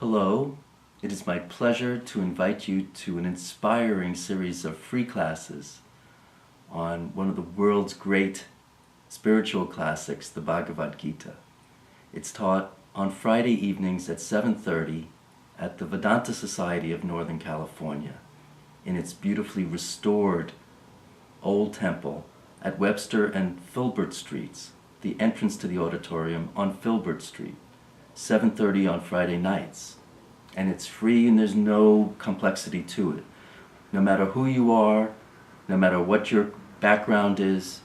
Hello, it is my pleasure to invite you to an inspiring series of free classes on one of the world's great spiritual classics, the Bhagavad Gita. It's taught on Friday evenings at 7:30 at the Vedanta Society of Northern California in its beautifully restored old temple at Webster and Filbert Streets, the entrance to the auditorium on Filbert Street. 7:30 on Friday nights. And it's free and there's no complexity to it. No matter who you are, no matter what your background is,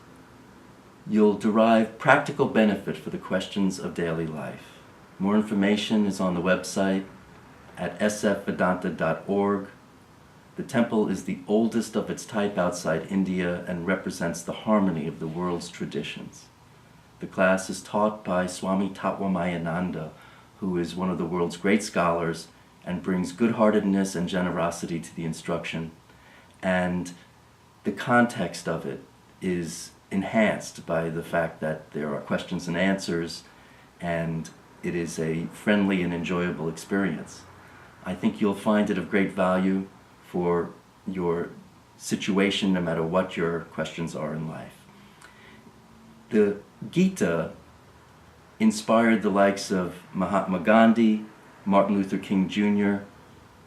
you'll derive practical benefit for the questions of daily life. More information is on the website at sfvedanta.org. The temple is the oldest of its type outside India and represents the harmony of the world's traditions. The class is taught by Swami Tatwamayananda, who is one of the world's great scholars and brings good-heartedness and generosity to the instruction. And the context of it is enhanced by the fact that there are questions and answers, and it is a friendly and enjoyable experience. I think you'll find it of great value for your situation, no matter what your questions are in life. The Gita inspired the likes of Mahatma Gandhi, Martin Luther King Jr.,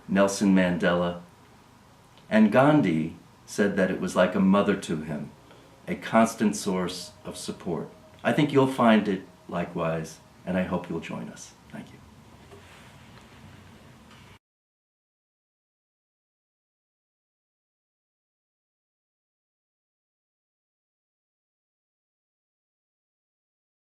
Nelson Mandela, and Gandhi said that it was like a mother to him, a constant source of support. I think you'll find it likewise, and I hope you'll join us.